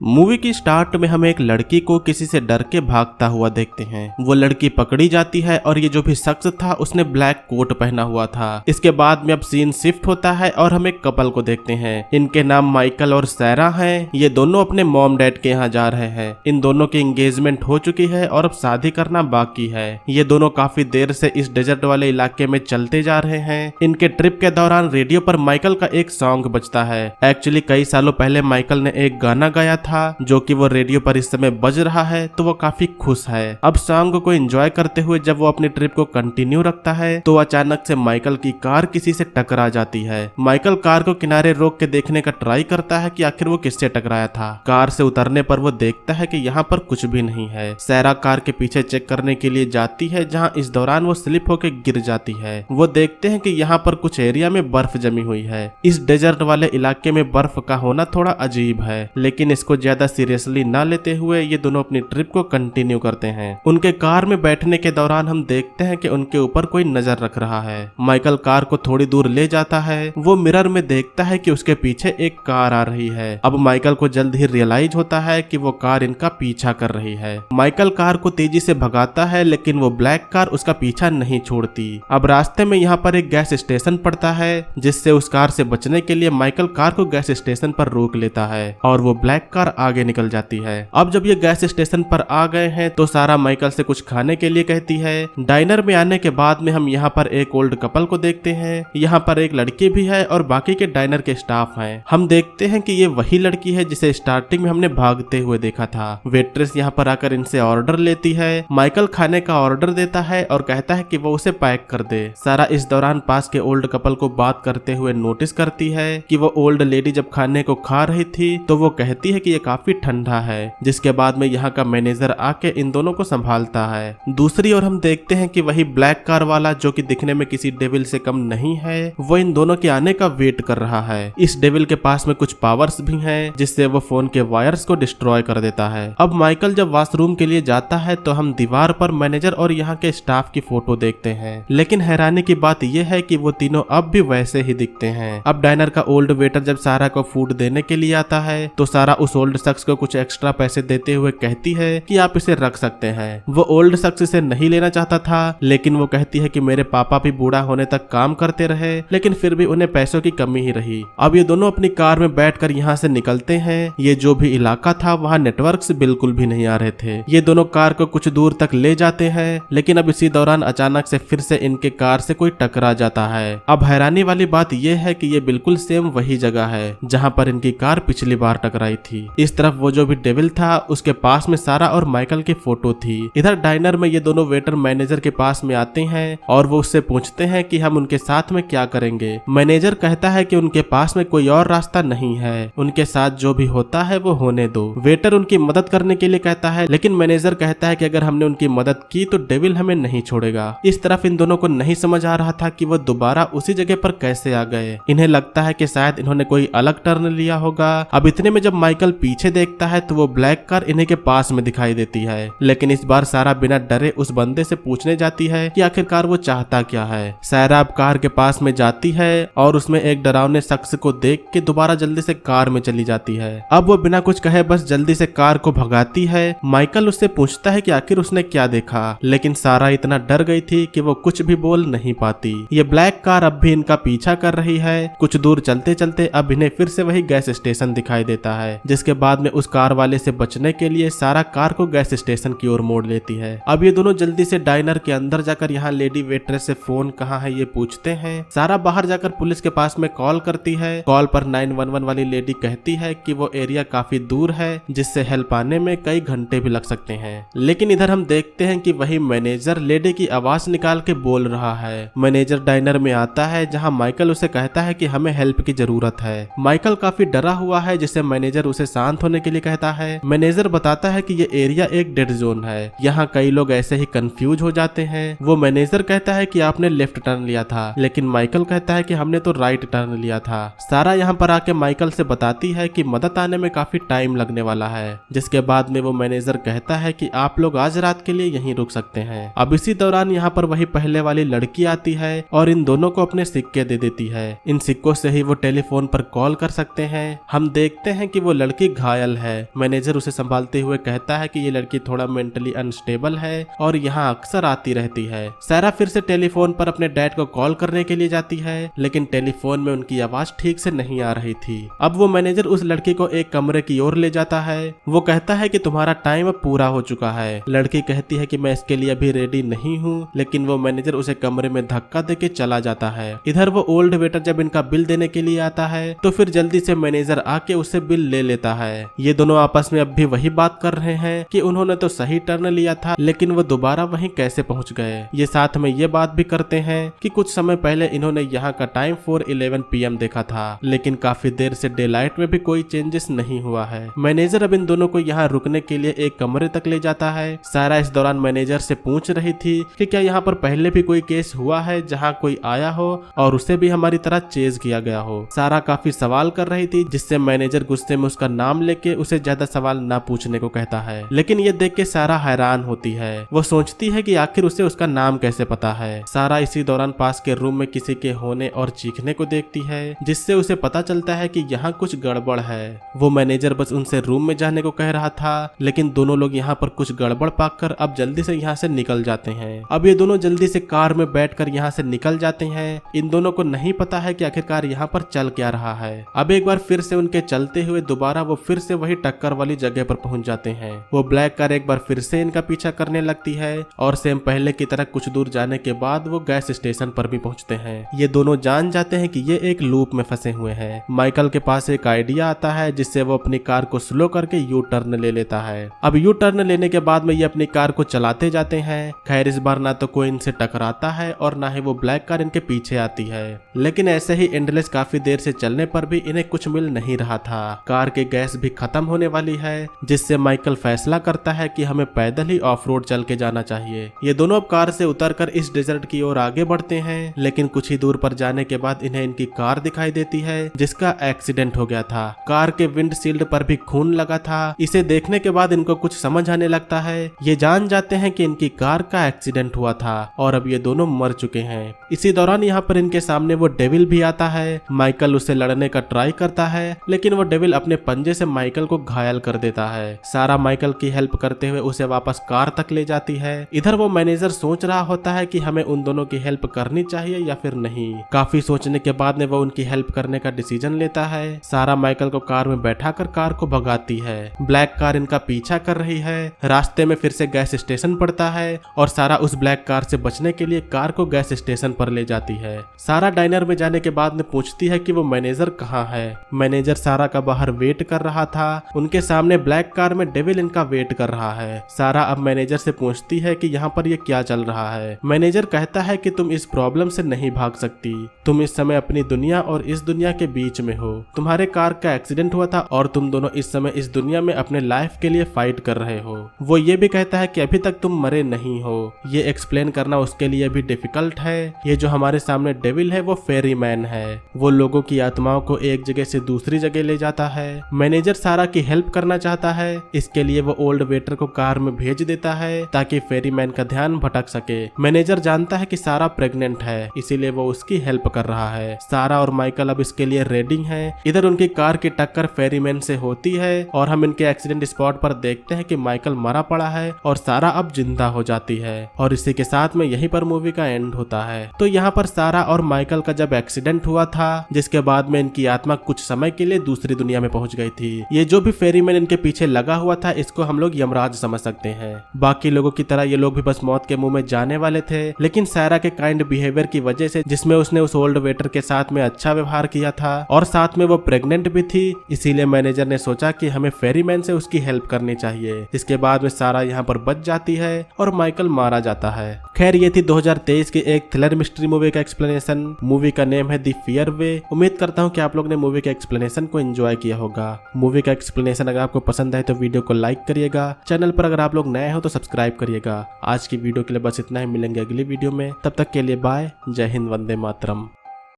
Movie की start में हम एक लड़की को किसी से डर के भागता हुआ देखते हैं। वो लड़की पकड़ी जाती है और ये जो भी शख्स था उसने ब्लैक कोट पहना हुआ था। इसके बाद में अब सीन शिफ्ट होता है और हम एक कपल को देखते हैं। इनके नाम माइकल और सैरा हैं। ये दोनों अपने मॉम डैड के यहाँ जा रहे हैं। इन दोनों की एंगेजमेंट हो चुकी है और अब शादी करना बाकी है। ये दोनों काफी देर से इस डेजर्ट वाले इलाके में चलते जा रहे हैं। इनके ट्रिप के दौरान रेडियो पर माइकल का एक सॉन्ग बजता है। एक्चुअली कई सालों पहले माइकल ने एक गाना गाया था जो कि वो रेडियो पर इस समय बज रहा है, तो वो काफी खुश है। अब सॉन्ग को एंजॉय करते हुए जब वो अपनी ट्रिप को कंटिन्यू रखता है तो अचानक से माइकल की कार किसी से टकरा जाती है। माइकल कार को किनारे रोक के देखने का ट्राई करता है कि आखिर वो किससे टकराया था। कार से उतरने पर वो देखता है कि यहाँ पर कुछ भी नहीं है। सैरा कार के पीछे चेक करने के लिए जाती है, जहाँ इस दौरान वो स्लिप होकर गिर जाती है। वो देखते हैं कि यहाँ पर कुछ एरिया में बर्फ जमी हुई है। इस डेजर्ट वाले इलाके में बर्फ का होना थोड़ा अजीब है, लेकिन इसको ज्यादा सीरियसली ना लेते हुए ये दोनों अपनी ट्रिप को कंटिन्यू करते हैं। उनके कार में बैठने के दौरान हम देखते हैं कि उनके ऊपर कोई नजर रख रहा है। माइकल कार को थोड़ी दूर ले जाता है। वो मिरर में देखता है कि उसके पीछे एक कार आ रही है। अब माइकल को जल्द ही रियलाइज होता है कि वो कार इनका पीछा कर रही है। माइकल कार को तेजी से भगाता है, लेकिन वो ब्लैक कार उसका पीछा नहीं छोड़ती। अब रास्ते में यहाँ पर एक गैस स्टेशन पड़ता है, जिससे उस कार से बचने के लिए माइकल कार को गैस स्टेशन पर रोक लेता है और वो ब्लैक कार आगे निकल जाती है। अब जब ये गैस स्टेशन पर आ गए हैं तो सारा माइकल से कुछ खाने के लिए कहती है। डाइनर में आने के बाद में हम यहाँ पर एक ओल्ड कपल को देखते हैं। यहाँ पर एक लड़की भी है और बाकी के डाइनर के स्टाफ हैं। हम देखते हैं कि ये वही लड़की है जिसे स्टार्टिंग में हमने भागते हुए देखा था। वेट्रेस यहाँ पर आकर इनसे ऑर्डर लेती है। माइकल खाने का ऑर्डर देता है और कहता है कि वो उसे पैक कर दे। सारा इस दौरान पास के ओल्ड कपल को बात करते हुए नोटिस करती है कि वो ओल्ड लेडी जब खाने को खा रही थी तो वो कहती है कि ये काफी ठंडा है, जिसके बाद में यहाँ का मैनेजर आके इन दोनों को संभालता है। दूसरी ओर हम देखते हैं कि वही ब्लैक कार वाला, जो कि दिखने में किसी डेविल से कम नहीं है, वो इन दोनों के आने का वेट कर रहा है। इस डेविल के पास में कुछ पावर्स भी हैं, जिससे वो फोन के वायर्स को डिस्ट्रॉय कर देता है। अब माइकल जब वॉशरूम के लिए जाता है तो हम दीवार पर मैनेजर और यहाँ के स्टाफ की फोटो देखते हैं, लेकिन हैरानी की बात यह है कि वो तीनों अब भी वैसे ही दिखते हैं। अब डाइनर का ओल्ड वेटर जब सारा को फूड देने के लिए आता है तो सारा उस ओल्ड शख्स को कुछ एक्स्ट्रा पैसे देते हुए कहती है कि आप इसे रख सकते हैं। वो ओल्ड शख्स इसे नहीं लेना चाहता था, लेकिन वो कहती है कि मेरे पापा भी बूढ़ा होने तक काम करते रहे, लेकिन फिर भी उन्हें पैसों की कमी ही रही। अब ये दोनों अपनी कार में बैठकर यहाँ से निकलते हैं। ये जो भी इलाका था वहाँ नेटवर्क्स बिल्कुल भी नहीं आ रहे थे। ये दोनों कार को कुछ दूर तक ले जाते हैं, लेकिन अब इसी दौरान अचानक से फिर से इनके कार से कोई टकरा जाता है। अब हैरानी वाली बात यह है कि ये बिल्कुल सेम वही जगह है जहाँ पर इनकी कार पिछली बार टकराई थी। इस तरफ वो जो भी डेविल था उसके पास में सारा और माइकल की फोटो थी। इधर डाइनर में ये दोनों वेटर मैनेजर के पास में आते हैं और वो उससे पूछते हैं कि हम उनके साथ में क्या करेंगे। मैनेजर कहता है कि उनके पास में कोई और रास्ता नहीं है, उनके साथ जो भी होता है वो होने दो। वेटर उनकी मदद करने के लिए कहता है, लेकिन मैनेजर कहता है कि अगर हमने उनकी मदद की तो डेविल हमें नहीं छोड़ेगा। इस तरफ इन दोनों को नहीं समझ आ रहा था कि वो दोबारा उसी जगह पर कैसे आ गए। इन्हें लगता है कि शायद इन्होंने कोई अलग टर्न लिया होगा। अब इतने में जब माइकल पीछे देखता है तो वो ब्लैक कार इन्हें के पास में दिखाई देती है, लेकिन इस बार सारा बिना डरे उस बंदे से पूछने जाती है कि आखिरकार वो चाहता क्या है। सारा अब कार के पास में जाती है और उसमें एक डरावने शख्स को देख के दोबारा जल्दी से कार में चली जाती है। अब वो बिना कुछ कहे बस जल्दी से कार को भगाती है। माइकल उससे पूछता है कि आखिर उसने क्या देखा, लेकिन सारा इतना डर गई थी कि वो कुछ भी बोल नहीं पाती। ये ब्लैक कार अब भी इनका पीछा कर रही है। कुछ दूर चलते चलते अब इन्हें फिर से वही गैस स्टेशन दिखाई देता है, जिसके बाद में उस कार वाले से बचने के लिए सारा कार को गैस स्टेशन की ओर मोड़ लेती है। अब ये दोनों जल्दी से डाइनर के अंदर जाकर यहाँ लेडी वेट्रेस से फोन कहाँ है ये पूछते हैं। सारा बाहर जाकर पुलिस के पास में कॉल करती है। कॉल पर 911 वाली लेडी कहती है कि वो एरिया काफी दूर है, जिससे हेल्प आने में कई घंटे भी लग सकते हैं। लेकिन इधर हम देखते हैं कि वही मैनेजर लेडी की आवाज निकाल के बोल रहा है। मैनेजर डाइनर में आता है जहाँ माइकल उसे कहता है कि हमें हेल्प की जरूरत है। माइकल काफी डरा हुआ है, जिससे मैनेजर उसे शांत होने के लिए कहता है। मैनेजर बताता है कि ये एरिया एक डेड जोन है, यहाँ कई लोग ऐसे ही कंफ्यूज हो जाते हैं। वो मैनेजर कहता है कि आपने लेफ्ट टर्न लिया था, लेकिन माइकल कहता है कि हमने तो राइट टर्न लिया था। सारा यहाँ पर आके माइकल से बताती है कि मदद आने में काफी टाइम लगने वाला है, जिसके बाद में वो मैनेजर कहता है कि आप लोग आज रात के लिए यहीं रुक सकते हैं। अब इसी दौरान यहाँ पर वही पहले वाली लड़की आती है और इन दोनों को अपने सिक्के दे देती है। इन सिक्कों से ही वो टेलीफोन पर कॉल कर सकते हैं। हम देखते हैं कि वो लड़की घायल है। मैनेजर उसे संभालते हुए कहता है कि ये लड़की थोड़ा मेंटली अनस्टेबल है और यहाँ अक्सर आती रहती है। सारा फिर से टेलीफोन पर अपने डैड को कॉल करने के लिए जाती है, लेकिन टेलीफोन में उनकी आवाज ठीक से नहीं आ रही थी। अब वो मैनेजर उस लड़की को एक कमरे की ओर ले जाता है। वो कहता है कि तुम्हारा टाइम अब पूरा हो चुका है। लड़की कहती है कि मैं इसके लिए अभी रेडी नहीं हूँ, लेकिन वो मैनेजर उसे कमरे में धक्का देके चला जाता है। इधर वो ओल्ड वेटर जब इनका बिल देने के लिए आता है तो फिर जल्दी से मैनेजर आके उससे बिल ले लेता है। ये दोनों आपस में अब भी वही बात कर रहे हैं कि उन्होंने तो सही टर्न लिया था, लेकिन वो दोबारा वहीं कैसे पहुंच गए। ये साथ में ये बात भी करते हैं कि कुछ समय पहले इन्होंने यहाँ का टाइम 4:11 PM देखा था, लेकिन काफी देर से डे लाइट में भी कोई चेंजेस नहीं हुआ है। मैनेजर अब इन दोनों को यहाँ रुकने के लिए एक कमरे तक ले जाता है। सारा इस दौरान मैनेजर से पूछ रही थी कि क्या यहाँ पर पहले भी कोई केस हुआ है जहाँ कोई आया हो और उसे भी हमारी तरह चेज किया गया हो। सारा काफी सवाल कर रही थी, जिससे मैनेजर गुस्से में उसका नाम लेके उसे ज्यादा सवाल ना पूछने को कहता है। लेकिन ये देख के सारा हैरान होती है। वो सोचती है कि आखिर उसे उसका नाम कैसे पता है। सारा इसी दौरान पास के रूम में किसी के होने और चीखने को देखती है, जिससे उसे पता चलता है कि यहाँ कुछ गड़बड़ है। वो मैनेजर बस उनसे रूम में जाने को कह रहा था, लेकिन दोनों लोग यहाँ पर कुछ गड़बड़ पाकर अब जल्दी से यहाँ से निकल जाते हैं। अब ये दोनों जल्दी से कार में बैठकर यहाँ से निकल जाते हैं। इन दोनों को नहीं पता है कि आखिरकार यहाँ पर चल क्या रहा है। अब एक बार फिर से उनके चलते हुए दोबारा वो फिर से वही टक्कर वाली जगह पर पहुंच जाते हैं। वो ब्लैक कार एक बार फिर से इनका पीछा करने लगती है और सेम पहले की तरह कुछ दूर जाने के बाद वो गैस स्टेशन पर भी पहुंचते हैं। ये दोनों जान जाते हैं कि ये एक लूप में फंसे हुए हैं। माइकल के पास एक आइडिया आता है, जिससे वो अपनी कार को स्लो करके यू टर्न ले लेता है। अब यू टर्न लेने के बाद में ये अपनी कार को चलाते जाते हैं। खैर इस बार ना तो कोई इनसे टकराता है और ना ही वो ब्लैक कार इनके पीछे आती है। लेकिन ऐसे ही एंडलेस काफी देर से चलने पर भी इन्हें कुछ मिल नहीं रहा था। कार की गैस भी खत्म होने वाली है, जिससे माइकल फैसला करता है कि हमें पैदल ही ऑफ रोड चल के जाना चाहिए। ये दोनों अब कार से उतरकर इस डेजर्ट की ओर आगे बढ़ते हैं, लेकिन कुछ ही दूर पर जाने के बाद इन्हें इनकी कार दिखाई देती है, जिसका एक्सीडेंट हो गया था। कार के विंडशील्ड पर भी खून लगा था। इसे देखने के बाद इनको कुछ समझ आने लगता है। ये जान जाते हैं कि इनकी कार का एक्सीडेंट हुआ था और अब ये दोनों मर चुके हैं। इसी दौरान यहाँ पर इनके सामने वो डेविल भी आता है। माइकल उससे लड़ने का ट्राई करता है, लेकिन वो डेविल अपने पंजे से माइकल को घायल कर देता है। सारा माइकल की हेल्प करते हुए उसे वापस कार तक ले जाती है। इधर वो मैनेजर सोच रहा होता है कि हमें उन दोनों की हेल्प करनी चाहिए या फिर नहीं। काफी सोचने के बाद में वो उनकी हेल्प करने का डिसीजन लेता है। सारा माइकल को कार में बैठाकर कार को भगाती है। ब्लैक कार इनका पीछा कर रही है। रास्ते में फिर से गैस स्टेशन पड़ता है और सारा उस ब्लैक कार से बचने के लिए कार को गैस स्टेशन पर ले जाती है। सारा डाइनर में जाने के बाद में पूछती है कि वो मैनेजर कहाँ है। मैनेजर सारा का बाहर वेट कर रहा था। उनके सामने ब्लैक कार में डेविल इनका वेट कर रहा है। सारा अब मैनेजर से पूछती है कि यहाँ पर ये क्या चल रहा है। मैनेजर कहता है कि तुम इस प्रॉब्लम से नहीं भाग सकती। तुम इस समय अपनी दुनिया और इस दुनिया के बीच में हो। तुम्हारे कार का एक्सीडेंट हुआ था और तुम दोनों इस समय इस दुनिया में अपने लाइफ के लिए फाइट कर रहे हो। वो ये भी कहता है कि अभी तक तुम मरे नहीं हो। ये एक्सप्लेन करना उसके लिए भी डिफिकल्ट है। ये जो हमारे सामने डेविल है वो फेरी मैन है। वो लोगों की आत्माओं को एक जगह से दूसरी जगह ले जाता है। मैनेजर सारा की हेल्प करना चाहता है। इसके लिए वो ओल्ड वेटर को कार में भेज देता है ताकि फेरी मैन का ध्यान भटक सके। मैनेजर जानता है कि सारा प्रेग्नेंट है, इसीलिए वो उसकी हेल्प कर रहा है। सारा और माइकल अब इसके लिए रेडी हैं। इधर उनकी कार की टक्कर फेरी मैन से होती है और हम इनके एक्सीडेंट स्पॉट पर देखते हैं कि माइकल मरा पड़ा है और सारा अब जिंदा हो जाती है। और इसी के साथ में यहीं पर मूवी का एंड होता है। तो यहाँ पर सारा और माइकल का जब एक्सीडेंट हुआ था, जिसके बाद में इनकी आत्मा कुछ समय के लिए दूसरी दुनिया में पहुंच गई थी। ये जो भी फेरीमैन इनके पीछे लगा हुआ था, इसको हम लोग यमराज समझ सकते हैं। बाकी लोगों की तरह ये लोग भी बस मौत के मुंह में जाने वाले थे, लेकिन सारा के काइंड बिहेवियर की वजह से, जिसमें उसने उस ओल्ड वेटर के साथ में अच्छा व्यवहार किया था और साथ में वो प्रेग्नेंट भी थी, इसीलिए मैनेजर ने सोचा कि हमें फेरीमैन से उसकी हेल्प करनी चाहिए। इसके बाद में सारा यहाँ पर बच जाती है और माइकल मारा जाता है। खैर ये थी 2023 की एक थ्रिलर मिस्ट्री मूवी का एक्सप्लेनेशन। मूवी का नेम है द फियर वे। उम्मीद करता हूँ कि आप लोग ने मूवी के एक्सप्लेनेशन को एंजॉय किया होगा। मूवी का एक्सप्लेनेशन अगर आपको पसंद आए तो वीडियो को लाइक करिएगा। चैनल पर अगर आप लोग नए हो तो सब्सक्राइब करिएगा। आज की वीडियो के लिए बस इतना ही। मिलेंगे अगली वीडियो में, तब तक के लिए बाय। जय हिंद, वंदे मातरम।